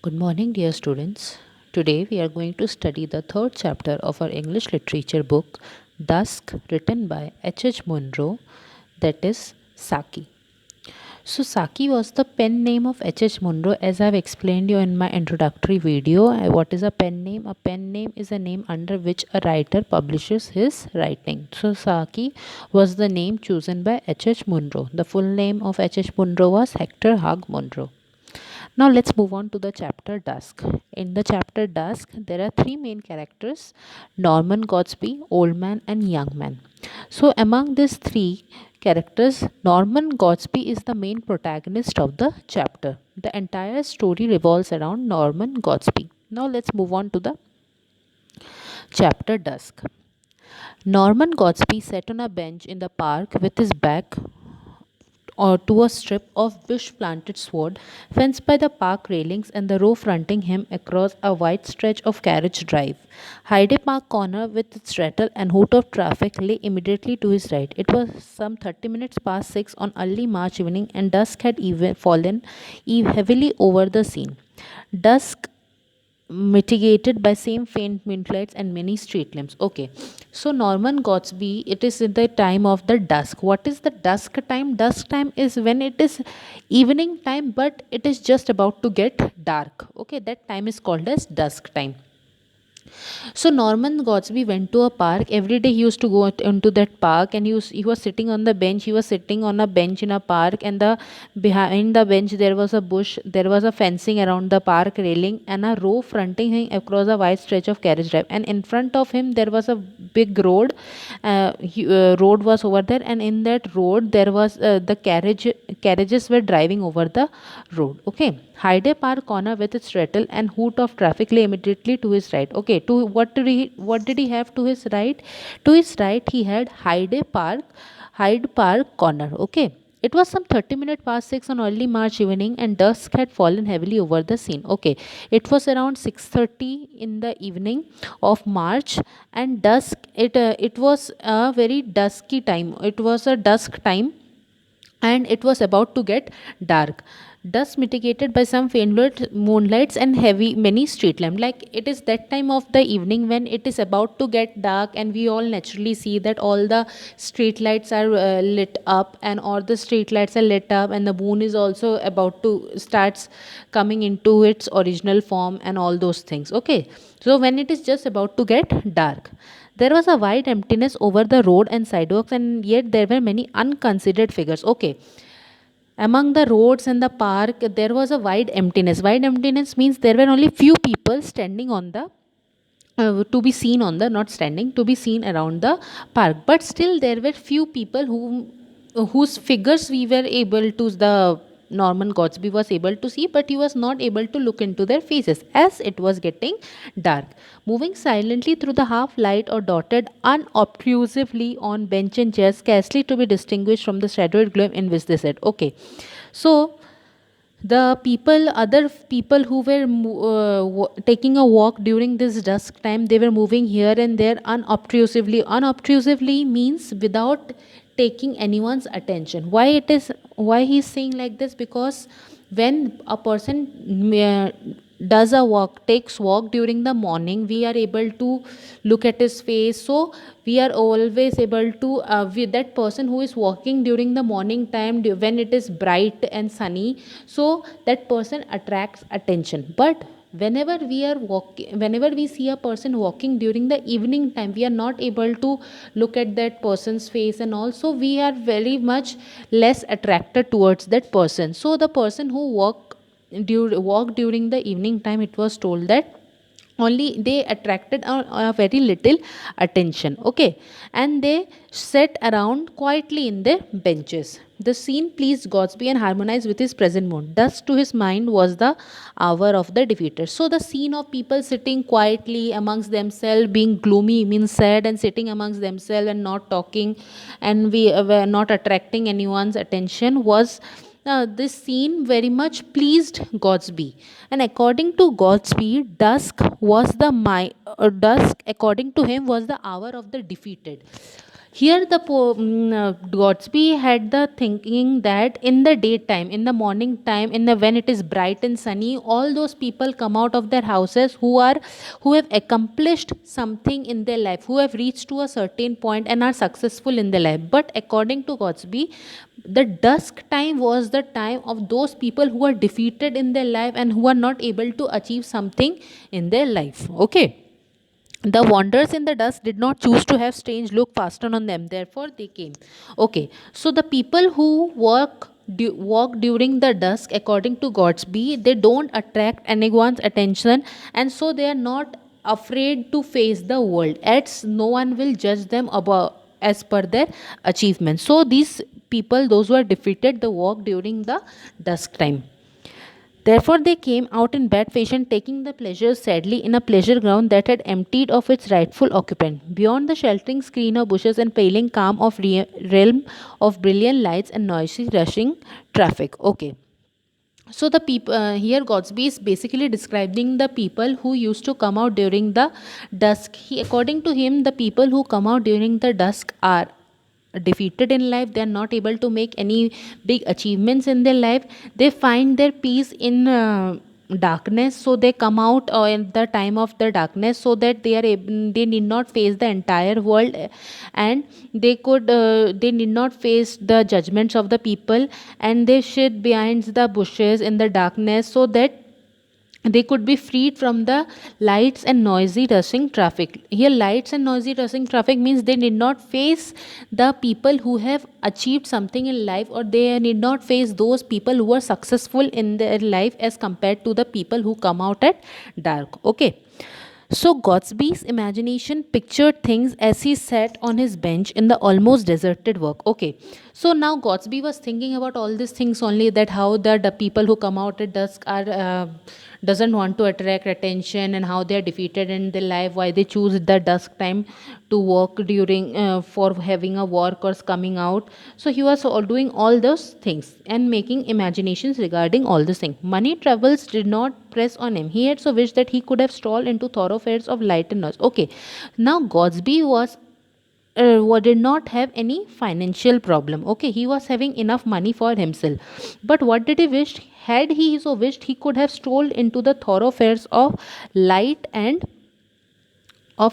Good morning, dear students. Today we are going to study the third chapter of our English literature book, Dusk, written by H. Munro, that is Saki. So, Saki was the pen name of H. Munro, as I have explained you in my introductory video. What is a pen name? A pen name is a name under which a writer publishes his writing. So, Saki was the name chosen by H. Munro. The full name of H. Munro was Hector Hugh Munro. Now let's move on to the chapter Dusk. In the chapter Dusk, there are three main characters: Norman Godsby, Old Man, and Young Man. So, among these three characters, Norman Godsby is the main protagonist of the chapter. The entire story revolves around Norman Godsby. Now, let's move on to the chapter Dusk. Norman Godsby sat on a bench in the park with his back or to a strip of bush planted sward fenced by the park railings and the row fronting him across a wide stretch of carriage drive. Hyde Park Corner, with its rattle and hoot of traffic, lay immediately to his right. It was some 30 minutes past 6 on early March evening, and dusk had fallen heavily over the scene. Dusk mitigated by same faint moonlights and many street lamps. Okay, so Norman Godsby, it is in the time of the dusk. What is the dusk time? Dusk time is when it is evening time, but it is just about to get dark. Okay, that time is called as dusk time. So Norman Godsby went to a park. Every day he used to go into that park, and he was sitting on the bench. He was sitting on a bench in a park, and the behind the bench there was a bush. There was a fencing around the park railing, and a row fronting him across a wide stretch of carriage drive. And in front of him there was a big road. Road was over there, and in that road there was the carriages were driving over the road. Okay, Hyde Park Corner, with its rattle and hoot of traffic, lay immediately to his right. Okay, to what did he have to his right? To his right he had Hyde Park Corner. Okay. It was some 30 minutes past 6 on early March evening, and dusk had fallen heavily over the scene. Okay, it was around 6:30 in the evening of March, and it was a very dusky time. It was a dusk time, and it was about to get dark. Dust mitigated by some faint moonlights and heavy many street lamps. Like, it is that time of the evening when it is about to get dark, and we all naturally see that all the street lights are lit up, and all the street lights are lit up, and the moon is also about to starts coming into its original form, and all those things. Okay, so when it is just about to get dark, there was a wide emptiness over the road and sidewalks, and yet there were many unconsidered figures. Okay, among the roads and the park, there was a wide emptiness. Wide emptiness means there were only few people standing on the to be seen on the not standing to be seen around the park, but still there were few people whose figures we were able to the Norman Godsby was able to see, but he was not able to look into their faces as it was getting dark. Moving silently through the half light or dotted unobtrusively on bench and chairs, scarcely to be distinguished from the shadowed gloom in which they sat. Okay, so the other people who were taking a walk during this dusk time, they were moving here and there unobtrusively. Unobtrusively means without taking anyone's attention. Why he's saying like this? Because when a person does a walk takes walk during the morning, we are able to look at his face. So we are always able to with that person who is walking during the morning time, when it is bright and sunny, so that person attracts attention. But whenever we see a person walking during the evening time, we are not able to look at that person's face, and also we are very much less attracted towards that person. So the person who walk during the evening time, it was told that only they attracted a very little attention. Okay, and they sat around quietly in their benches. The scene pleased Godsby and harmonized with his present mood. Thus to his mind was the hour of the defeated. So the scene of people sitting quietly amongst themselves, being gloomy means sad, and sitting amongst themselves and not talking, and we were not attracting anyone's attention, was this scene very much pleased Godsby. And according to Godsby, dusk, according to him, was the hour of the defeated. Here, Gatsby had the thinking that in the daytime, in the morning time, in the when it is bright and sunny, all those people come out of their houses who have accomplished something in their life, who have reached to a certain point and are successful in their life. But according to Gatsby, the dusk time was the time of those people who are defeated in their life and who are not able to achieve something in their life. Okay, the wanderers in the dusk did not choose to have strange look fastened on them, therefore they came. Okay, so the people who walk during the dusk, according to Godsby, they don't attract anyone's attention, and so they are not afraid to face the world, as no one will judge them about as per their achievements. So these people, those who are defeated, they walk during the dusk time. Therefore they came out in bad fashion, taking the pleasure sadly in a pleasure ground that had emptied of its rightful occupant. Beyond the sheltering screen of bushes and paling calm of realm of brilliant lights and noisy rushing traffic. Okay. So the people here, Godsby is basically describing the people who used to come out during the dusk. According to him, the people who come out during the dusk are defeated in life. They are not able to make any big achievements in their life. They find their peace in darkness, so they come out in the time of the darkness, so that they need not face the entire world, and they need not face the judgments of the people, and they sit behind the bushes in the darkness, so that they could be freed from the lights and noisy rushing traffic. Here, lights and noisy rushing traffic means they need not face the people who have achieved something in life, or they need not face those people who are successful in their life as compared to the people who come out at dark. Okay. So Gatsby's imagination pictured things as he sat on his bench in the almost deserted work. Okay. So now Gatsby was thinking about all these things only, that how the people who come out at dusk are doesn't want to attract attention, and how they are defeated in their life, why they choose the dusk time to work during for having a work or coming out. So he was all doing all those things and making imaginations regarding all these things. Money travels did not press on him. He had so wished that he could have strolled into thoroughfares of light and noise. Okay, now Gatsby did not have any financial problem. Okay, he was having enough money for himself. But what did he wish? Had he so wished, he could have strolled into the thoroughfares light and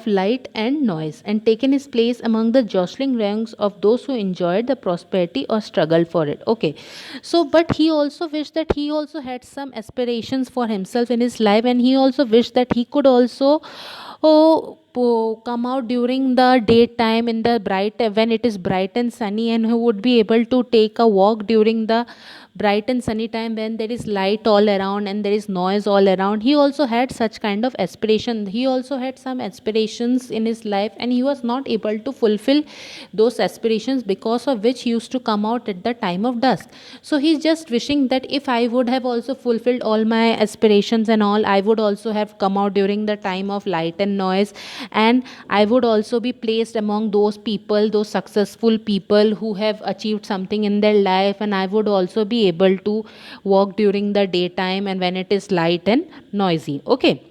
light and noise, and taken his place among the jostling ranks of those who enjoyed the prosperity or struggled for it. Okay, so but he also wished that he also had some aspirations for himself in his life, and he also wished that he could also come out during the daytime in the bright, when it is bright and sunny, and he would be able to take a walk during the bright and sunny time when there is light all around and there is noise all around. He also had such kind of aspiration. He also had some aspirations in his life, and he was not able to fulfill those aspirations, because of which he used to come out at the time of dusk. So he's just wishing that if I would have also fulfilled all my aspirations and all, I would also have come out during the time of light and noise, and I would also be placed among those people, those successful people who have achieved something in their life, and I would also be able to walk during the daytime and when it is light and noisy. Okay.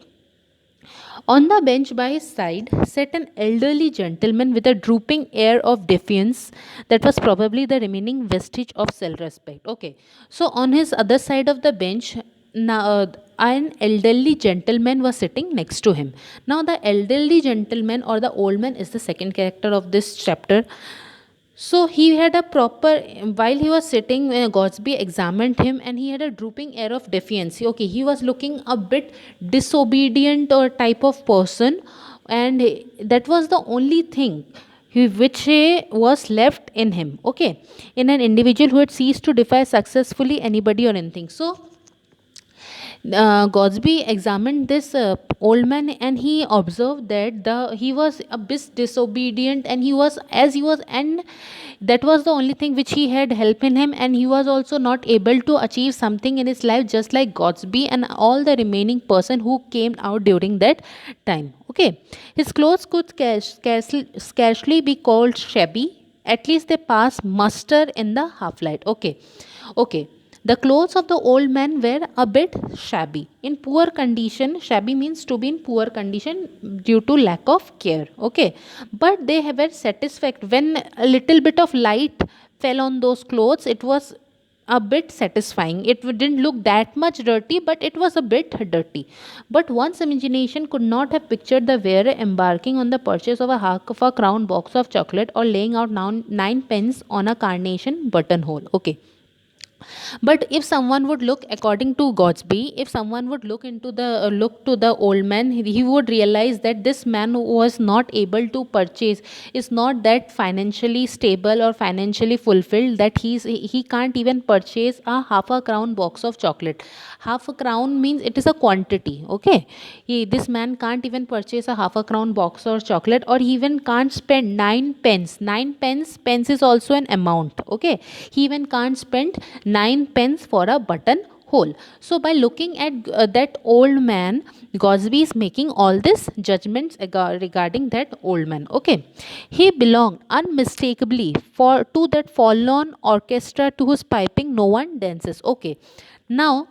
On the bench by his side sat an elderly gentleman with a drooping air of defiance that was probably the remaining vestige of self respect. Okay, so on his other side of the bench, now, an elderly gentleman was sitting next to him. Now, the elderly gentleman or the old man is the second character of this chapter. So he had a proper, while he was sitting, Gatsby examined him, and he had a drooping air of defiance. Okay, he was looking a bit disobedient or type of person, and that was the only thing which was left in him. Okay, in an individual who had ceased to defy successfully anybody or anything. So Gatsby examined this old man, and he observed that he was a bit disobedient, and he was, and that was the only thing which he had help in him, and he was also not able to achieve something in his life, just like Gatsby and all the remaining person who came out during that time. Okay, his clothes could scarcely be called shabby. At least they pass muster in the half light. Okay, okay. The clothes of the old man were a bit shabby. In poor condition, shabby means to be in poor condition due to lack of care. Okay, but they were satisfied when a little bit of light fell on those clothes. It was a bit satisfying. It didn't look that much dirty, but it was a bit dirty. But one's imagination could not have pictured the wearer embarking on the purchase of a half of a crown box of chocolate or laying out now 9 pence on a carnation buttonhole. Okay, but if someone would look according to Godsby, if someone would look into the look to the old man, he would realize that this man was not able to purchase, is not that financially stable or financially fulfilled, that he can't even purchase a half a crown box of chocolate. Half a crown means it is a quantity. Okay, this man can't even purchase a half a crown box or chocolate, or he even can't spend 9 pence. 9 pence is also an amount. Okay, he even can't spend 9 pence for a button hole. So by looking at that old man, Gosby is making all this judgments regarding that old man. Okay, he belonged unmistakably for to that forlorn orchestra to whose piping no one dances. Okay, now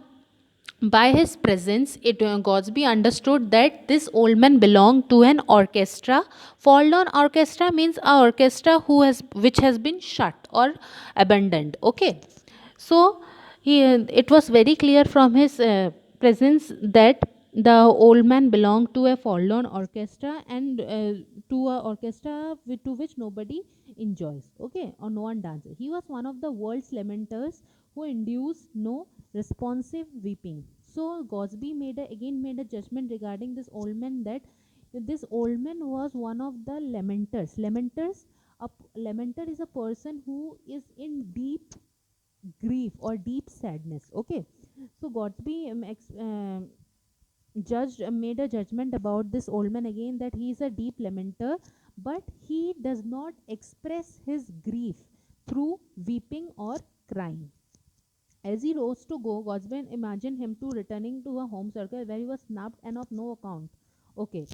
by his presence, Gosby understood that this old man belonged to an orchestra. Forlorn orchestra means a orchestra which has been shut or abandoned. Okay, so it was very clear from his presence that the old man belonged to a forlorn orchestra, and to a orchestra to which nobody enjoys. Okay, or no one dances. He was one of the world's lamenters who induce no responsive weeping. So Gosby again made a judgment regarding this old man, that this old man was one of the lamenters. A lamenter is a person who is in deep grief or deep sadness. Okay, so Gosby made a judgment about this old man again, that he is a deep lamenter, but he does not express his grief through weeping or crying. As he rose to go, Gosben imagined him to returning to a home circle where he was snubbed and of no account. Okay.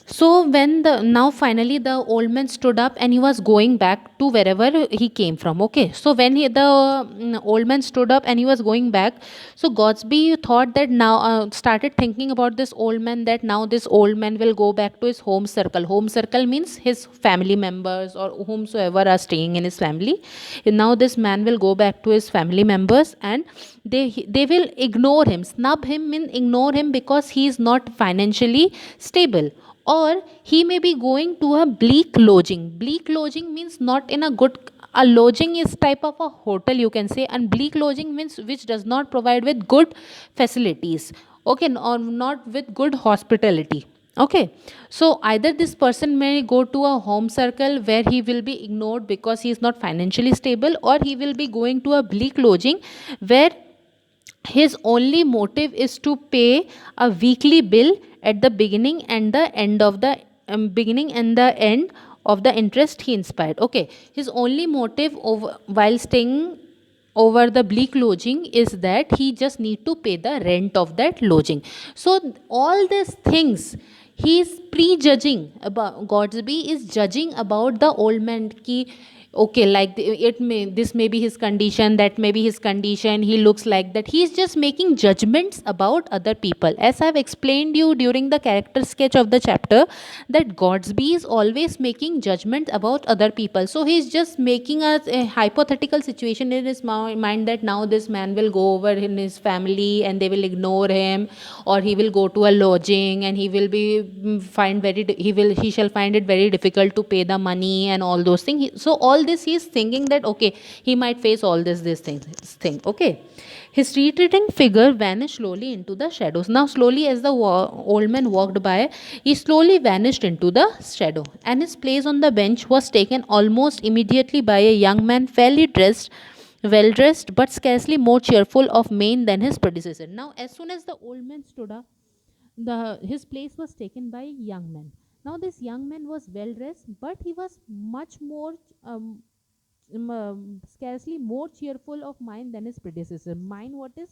So when the now finally the old man stood up and he was going back to wherever he came from. Okay. So when the old man stood up and he was going back, so Godsby thought that now started thinking about this old man, that now this old man will go back to his home circle. Home circle means his family members or whomsoever are staying in his family. And now this man will go back to his family members, and they will ignore him. Snub him means ignore him because he is not financially stable, or he may be going to a bleak lodging. Bleak lodging means not in a good, a lodging is type of a hotel, you can say, and bleak lodging means which does not provide with good facilities. Okay, or not with good hospitality. Okay, so either this person may go to a home circle where he will be ignored because he is not financially stable, or he will be going to a bleak lodging where his only motive is to pay a weekly bill at the beginning and the end of the beginning and the end of the interest he inspired. Okay, his only motive while staying over the bleak lodging is that he just need to pay the rent of that lodging. So all these things he is prejudging about. Godsby is judging about the old man ki, okay, like this may be his condition, that may be his condition, he looks like that. He is just making judgments about other people. As I've explained you during the character sketch of the chapter, that Godsby is always making judgments about other people. So he's just making a hypothetical situation in his mind, that now this man will go over in his family and they will ignore him, or he will go to a lodging and he will be he shall find it very difficult to pay the money and all those things. So all this he is thinking that okay, he might face all this thing. Okay, his retreating figure vanished slowly into the shadows. Now slowly, as the old man walked by, he slowly vanished into the shadow, and his place on the bench was taken almost immediately by a young man, fairly dressed, well dressed, but scarcely more cheerful of mien than his predecessor. Now as soon as the old man stood up, his place was taken by a young man. Now this young man was well dressed, but he was much more scarcely more cheerful of mind than his predecessor. Mind, what is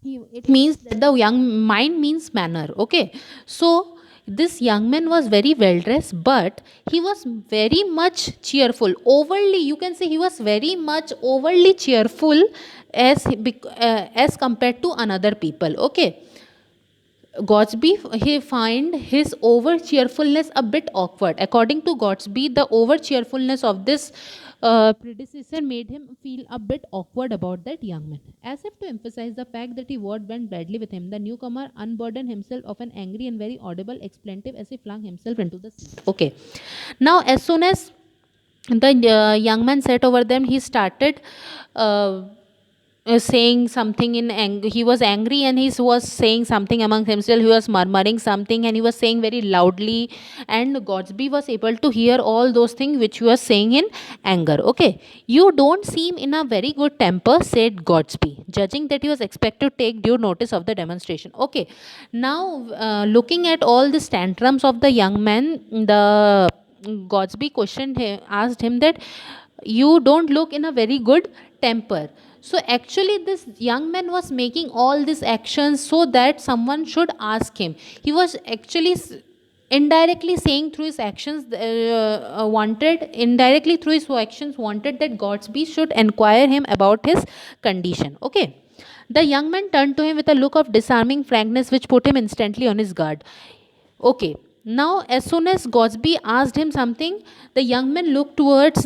it means that the young mind means manner. Okay, so This young man was very well dressed, but he was very much cheerful. Overly, you can say he was very much overly cheerful as compared to another people. Okay, Godsby, he find his over cheerfulness a bit awkward. According to Godsby, the over cheerfulness of this predecessor made him feel a bit awkward about that young man. As if to emphasize the fact that he word went badly with him, the newcomer unburdened himself of an angry and very audible expletive as he flung himself into the sea. Okay. Now, as soon as the young man sat over them, he started uh, saying something in anger. He was angry and he was saying something among himself. He was murmuring something and he was saying very loudly, and Godsby was able to hear all those things which he was saying in anger. Okay, you don't seem in a very good temper, said Godsby, judging that he was expected to take due notice of the demonstration. Okay, now looking at all the tantrums of the young man, the Godsby questioned him, asked him that you don't look in a very good temper. So actually, this young man was making all these actions so that someone should ask him. He was actually indirectly saying through his actions, wanted indirectly through his actions wanted that Godsby should inquire him about his condition. Okay. The young man turned to him with a look of disarming frankness which put him instantly on his guard. Okay. Now, as soon as Godsby asked him something, the young man looked towards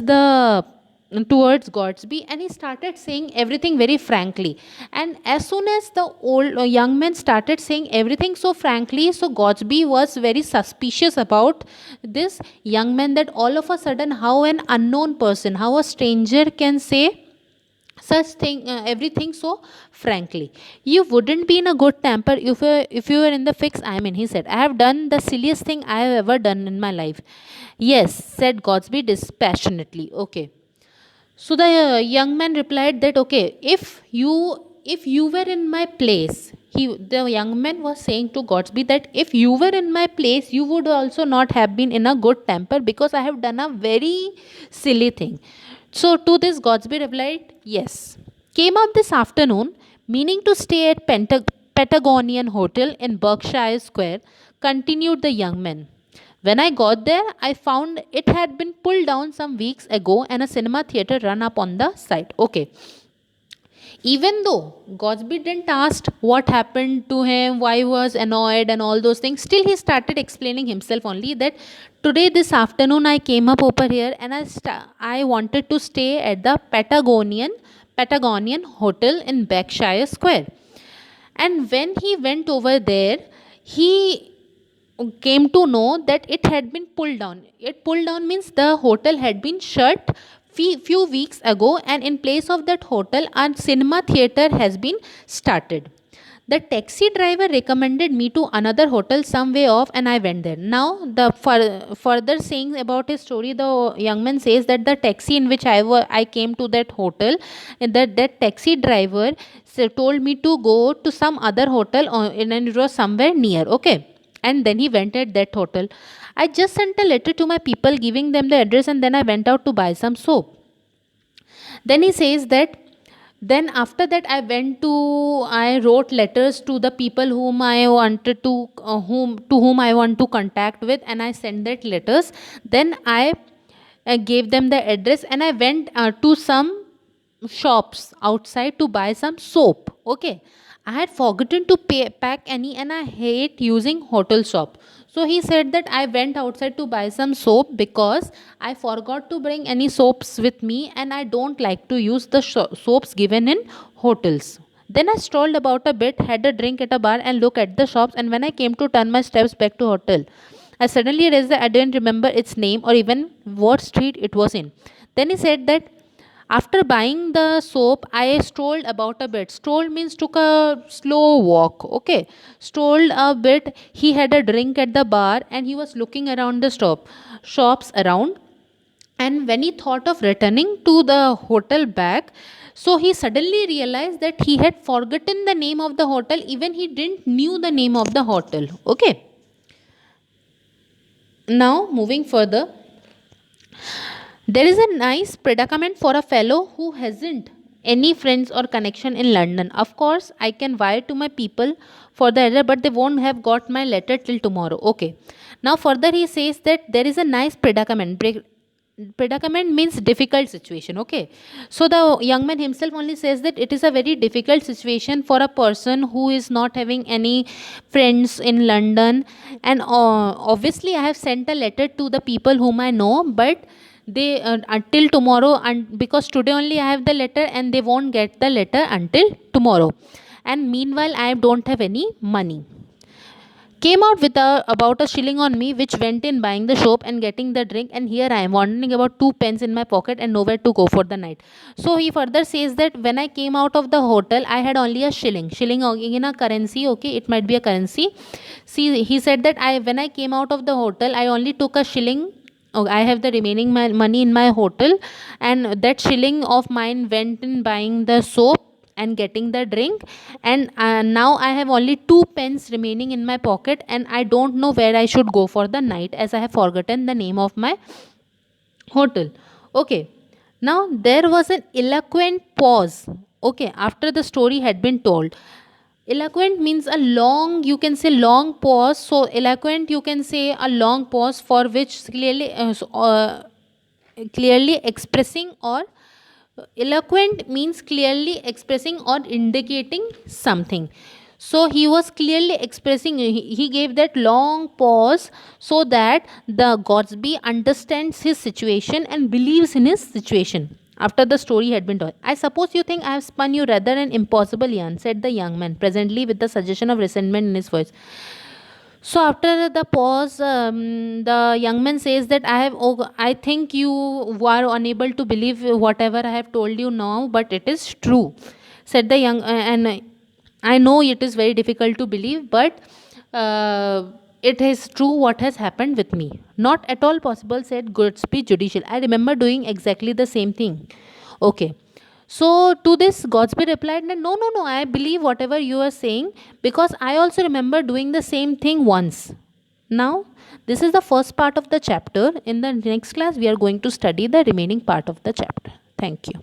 Godsby and he started saying everything very frankly. And as soon as the old young man started saying everything so frankly, so Godsby was very suspicious about this young man, that all of a sudden how an unknown person, how a stranger can say such thing, everything so frankly. You wouldn't be in a good temper if you were in the fix I'm in, he said. I have done the silliest thing I have ever done in my life. Yes, said Godsby dispassionately. Okay. So the young man replied that okay, if you were in my place, the young man was saying to Godsby that if you were in my place, you would also not have been in a good temper because I have done a very silly thing. So to this Godsby replied, yes. Came up this afternoon, meaning to stay at Patagonian Hotel in Berkshire Square, continued the young man. When I got there, I found it had been pulled down some weeks ago and a cinema theater run up on the site. Okay. Even though Godsby didn't ask what happened to him, why he was annoyed, and all those things, still he started explaining himself only that today, this afternoon, I came up over here and I wanted to stay at the Patagonian Hotel in Berkshire Square. And when he went over there, he came to know that it had been pulled down. It pulled down means the hotel had been shut few weeks ago, and in place of that hotel, a cinema theater has been started. The taxi driver recommended me to another hotel some way off, and I went there. Now, the further saying about his story, the young man says that the taxi in which I came to that hotel, and that taxi driver told me to go to some other hotel, and it was somewhere near. Okay, and then he went at that hotel. I just sent a letter to my people giving them the address, and then I went out to buy some soap. Then he says that then after that I wrote letters to the people whom I wanted whom I want to contact with, and I sent that letters. Then I gave them the address and I went to some shops outside to buy some soap. Okay, I had forgotten to pack any, and I hate using hotel soap. So he said that I went outside to buy some soap because I forgot to bring any soaps with me, and I don't like to use the soaps given in hotels. Then I strolled about a bit, had a drink at a bar, and looked at the shops. And when I came to turn my steps back to hotel, I suddenly realized that I didn't remember its name or even what street it was in. Then he said that after buying the soap, I strolled about a bit. Stroll means took a slow walk. Okay. Strolled a bit. He had a drink at the bar and he was looking around the shops around. And when he thought of returning to the hotel back, so he suddenly realized that he had forgotten the name of the hotel. Even he didn't knew the name of the hotel. Okay. Now moving further, there is a nice predicament for a fellow who hasn't any friends or connection in London. Of course, I can wire to my people for the letter, but they won't have got my letter till tomorrow. Okay. Now, further, he says that there is a nice predicament. Predicament means difficult situation. Okay. So, the young man himself only says that it is a very difficult situation for a person who is not having any friends in London. And obviously, I have sent a letter to the people whom I know, but they until tomorrow, and because today only I have the letter and they won't get the letter until tomorrow, and meanwhile I don't have any money. Came out with about a shilling on me, which went in buying the soap and getting the drink, and here I am wandering about 2 pence in my pocket and nowhere to go for the night. So he further says that when I came out of the hotel, I had only a shilling. Shilling in a currency, okay, it might be a currency. See, he said that when I came out of the hotel, I only took a shilling. Oh, I have the remaining money in my hotel, and that shilling of mine went in buying the soap and getting the drink, and now I have only 2 pence remaining in my pocket, and I don't know where I should go for the night, as I have forgotten the name of my hotel. Okay. Now there was an eloquent pause. Okay, after the story had been told. Eloquent means a long, you can say long pause. So eloquent, you can say a long pause for which clearly expressing, or eloquent means clearly expressing or indicating something. So he was clearly expressing, he gave that long pause so that the Godsby understands his situation and believes in his situation. After the story had been told, I suppose you think I have spun you rather an impossible yarn, said the young man, presently with the suggestion of resentment in his voice. So after the pause, the young man says that I think you are unable to believe whatever I have told you now, but it is true, said the and I know it is very difficult to believe, but it is true what has happened with me. Not at all possible, said Goodsby judicial. I remember doing exactly the same thing. Okay. So to this, Godsby replied, no, no, no, I believe whatever you are saying, because I also remember doing the same thing once. Now, this is the first part of the chapter. In the next class, we are going to study the remaining part of the chapter. Thank you.